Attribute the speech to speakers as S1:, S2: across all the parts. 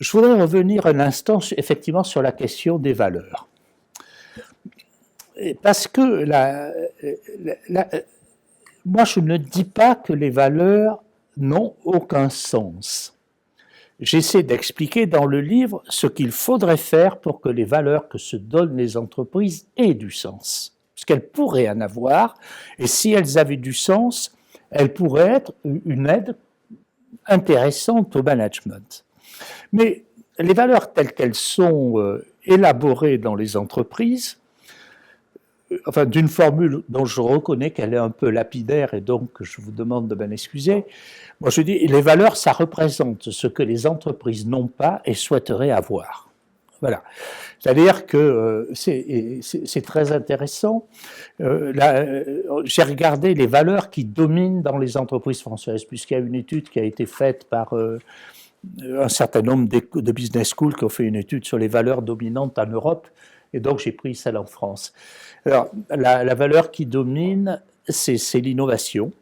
S1: Je voudrais revenir un instant, effectivement, sur la question des valeurs. Parce que moi, je ne dis pas que les valeurs n'ont aucun sens. J'essaie d'expliquer dans le livre ce qu'il faudrait faire pour que les valeurs que se donnent les entreprises aient du sens. Parce qu'elles pourraient en avoir, et si elles avaient du sens, elles pourraient être une aide intéressante au management. Mais les valeurs telles qu'elles sont élaborées dans les entreprises, enfin d'une formule dont je reconnais qu'elle est un peu lapidaire et donc je vous demande de m'en excuser, moi je dis les valeurs ça représente ce que les entreprises n'ont pas et souhaiteraient avoir. Voilà. C'est-à-dire que c'est très intéressant. J'ai regardé les valeurs qui dominent dans les entreprises françaises, puisqu'il y a une étude qui a été faite par un certain nombre de business schools qui ont fait une étude sur les valeurs dominantes en Europe, et donc j'ai pris celle en France. Alors, la valeur qui domine, c'est l'innovation.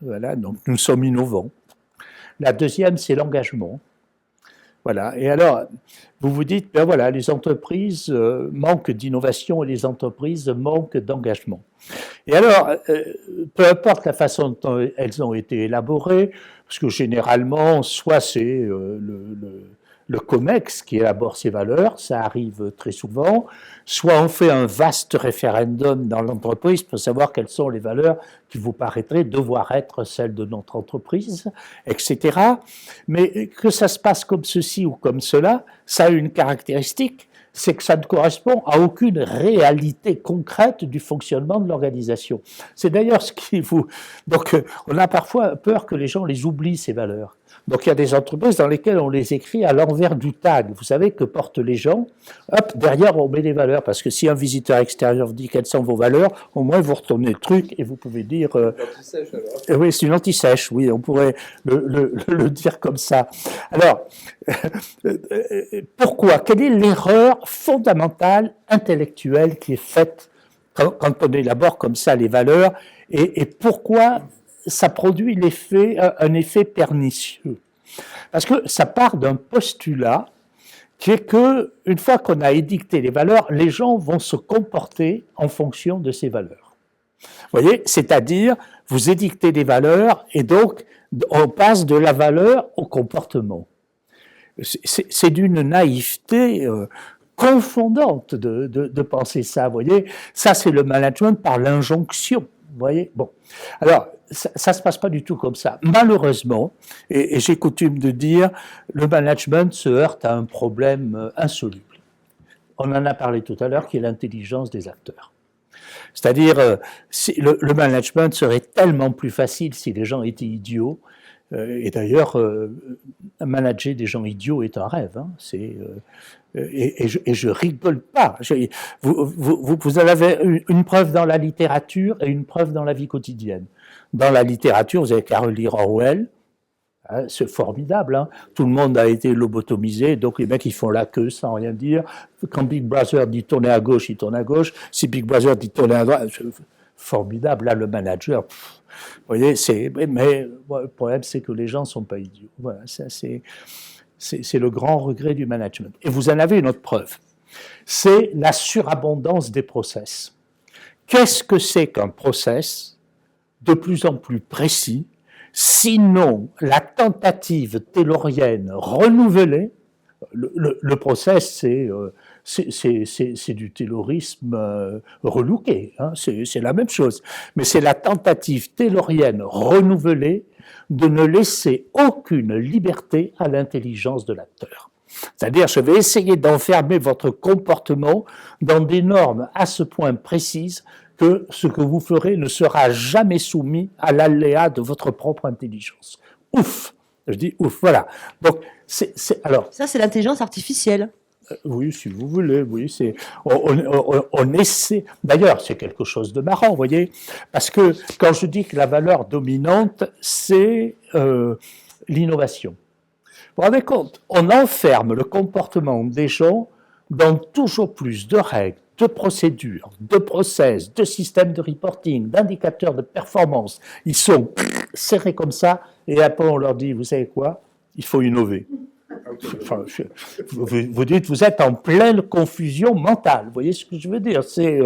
S1: Voilà, donc nous sommes innovants. La deuxième, c'est l'engagement. Voilà. Et alors, vous vous dites, ben voilà, les entreprises manquent d'innovation et les entreprises manquent d'engagement. Et alors, peu importe la façon dont elles ont été élaborées, parce que généralement, soit c'est le COMEX qui élabore ces valeurs, ça arrive très souvent, soit on fait un vaste référendum dans l'entreprise pour savoir quelles sont les valeurs qui vous paraîtraient devoir être celles de notre entreprise, etc. Mais que ça se passe comme ceci ou comme cela, ça a une caractéristique, c'est que ça ne correspond à aucune réalité concrète du fonctionnement de l'organisation. C'est d'ailleurs ce qui vous... Donc, on a parfois peur que les gens les oublient, ces valeurs. Donc, il y a des entreprises dans lesquelles on les écrit à l'envers du tag. Vous savez que portent les gens. Hop, derrière, on met les valeurs. Parce que si un visiteur extérieur vous dit quelles sont vos valeurs, au moins, vous retournez le truc et vous pouvez dire...
S2: Anti-sèche, alors.
S1: Oui, c'est une anti-sèche, oui, on pourrait le dire comme ça. Alors, pourquoi? Quelle est l'erreur fondamentale, intellectuelle qui est faite quand on élabore comme ça les valeurs et pourquoi ça produit un effet pernicieux? Parce que ça part d'un postulat qui est que, une fois qu'on a édicté les valeurs, les gens vont se comporter en fonction de ces valeurs. Vous voyez, c'est-à-dire, vous édictez des valeurs et donc on passe de la valeur au comportement. C'est d'une naïveté confondante de penser ça, vous voyez. Ça, c'est le management par l'injonction, vous voyez. Bon, alors, ça se passe pas du tout comme ça. Malheureusement, et j'ai coutume de dire, le management se heurte à un problème insoluble. On en a parlé tout à l'heure, qui est l'intelligence des acteurs. C'est-à-dire, le management serait tellement plus facile si les gens étaient idiots. Et d'ailleurs, manager des gens idiots est un rêve. Hein. Et je rigole pas. Vous avez une preuve dans la littérature et une preuve dans la vie quotidienne. Dans la littérature, vous avez qu'à relire Orwell. Hein, c'est formidable. Hein. Tout le monde a été lobotomisé, donc les mecs ils font la queue sans rien dire. Quand Big Brother dit tourner à gauche, il tourne à gauche. Si Big Brother dit tourner à droite, formidable. Là, le manager... Vous voyez, mais le problème, c'est que les gens ne sont pas idiots. Voilà, ça, c'est le grand regret du management. Et vous en avez une autre preuve. C'est la surabondance des process. Qu'est-ce que c'est qu'un process de plus en plus précis, sinon la tentative taylorienne renouvelée? Le process, c'est du taylorisme relooké, hein, c'est la même chose. Mais c'est la tentative taylorienne renouvelée de ne laisser aucune liberté à l'intelligence de l'acteur. C'est-à-dire, je vais essayer d'enfermer votre comportement dans des normes à ce point précises que ce que vous ferez ne sera jamais soumis à l'aléa de votre propre intelligence. Ouf! Je dis ouf, voilà. Donc, alors.
S3: Ça, c'est l'intelligence artificielle.
S1: Oui, si vous voulez, oui. On essaie. D'ailleurs, c'est quelque chose de marrant, vous voyez, parce que quand je dis que la valeur dominante, c'est l'innovation. Vous vous rendez compte? On enferme le comportement des gens dans toujours plus de règles, de procédures, de process, de systèmes de reporting, d'indicateurs de performance. Ils sont serrés comme ça, et après on leur dit, vous savez quoi? Il faut innover. enfin, vous dites, vous êtes en pleine confusion mentale. Vous voyez ce que je veux dire? C'est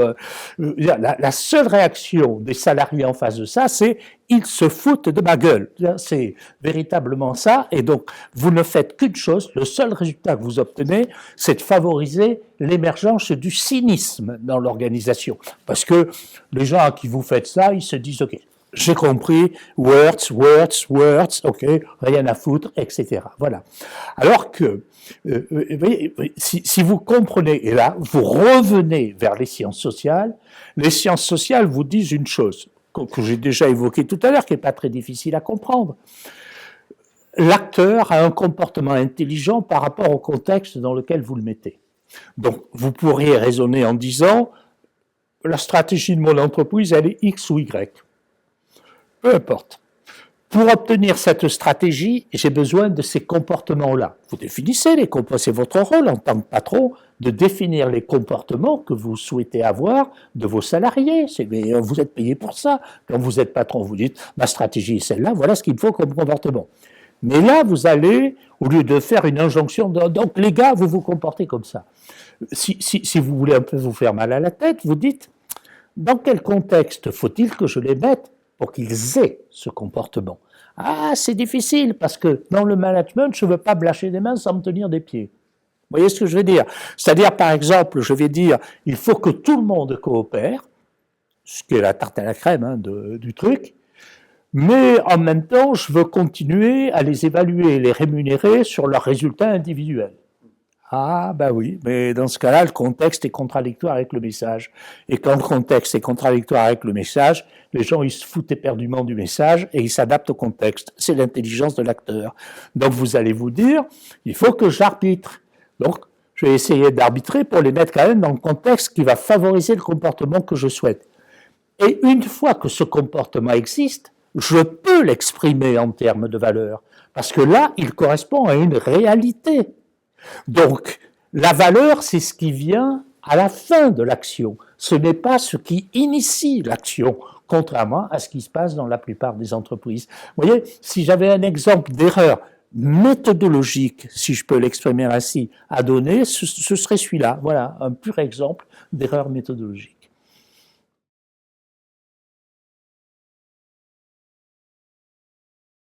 S1: la seule réaction des salariés en face de ça, c'est ils se foutent de ma gueule. C'est véritablement ça. Et donc, vous ne faites qu'une chose. Le seul résultat que vous obtenez, c'est de favoriser l'émergence du cynisme dans l'organisation. Parce que les gens à qui vous faites ça, ils se disent, OK, j'ai compris, words, ok, rien à foutre, etc. Voilà. Alors que, si vous comprenez, et là, vous revenez vers les sciences sociales vous disent une chose, que j'ai déjà évoquée tout à l'heure, qui n'est pas très difficile à comprendre. L'acteur a un comportement intelligent par rapport au contexte dans lequel vous le mettez. Donc, vous pourriez raisonner en disant, la stratégie de mon entreprise, elle est X ou Y. Peu importe. Pour obtenir cette stratégie, j'ai besoin de ces comportements-là. Vous définissez les comportements, c'est votre rôle en tant que patron de définir les comportements que vous souhaitez avoir de vos salariés. Mais vous êtes payé pour ça. Quand vous êtes patron, vous dites, ma stratégie est celle-là, voilà ce qu'il me faut comme comportement. Mais là, vous allez, au lieu de faire une injonction, donc les gars, vous vous comportez comme ça. Si vous voulez un peu vous faire mal à la tête, vous dites, dans quel contexte faut-il que je les mette pour qu'ils aient ce comportement? Ah, c'est difficile, parce que dans le management, je ne veux pas me lâcher des mains sans me tenir des pieds. Vous voyez ce que je veux dire? C'est-à-dire, par exemple, je vais dire, il faut que tout le monde coopère, ce qui est la tarte à la crème du truc, mais en même temps, je veux continuer à les évaluer et les rémunérer sur leurs résultats individuels. Ah, ben oui, mais dans ce cas-là, le contexte est contradictoire avec le message. Et quand le contexte est contradictoire avec le message, les gens, ils se foutent éperdument du message et ils s'adaptent au contexte. C'est l'intelligence de l'acteur. Donc, vous allez vous dire, il faut que j'arbitre. Donc, je vais essayer d'arbitrer pour les mettre quand même dans le contexte qui va favoriser le comportement que je souhaite. Et une fois que ce comportement existe, je peux l'exprimer en termes de valeur. Parce que là, il correspond à une réalité. Donc, la valeur, c'est ce qui vient à la fin de l'action. Ce n'est pas ce qui initie l'action, contrairement à ce qui se passe dans la plupart des entreprises. Vous voyez, si j'avais un exemple d'erreur méthodologique, si je peux l'exprimer ainsi, à donner, ce serait celui-là. Voilà, un pur exemple d'erreur méthodologique.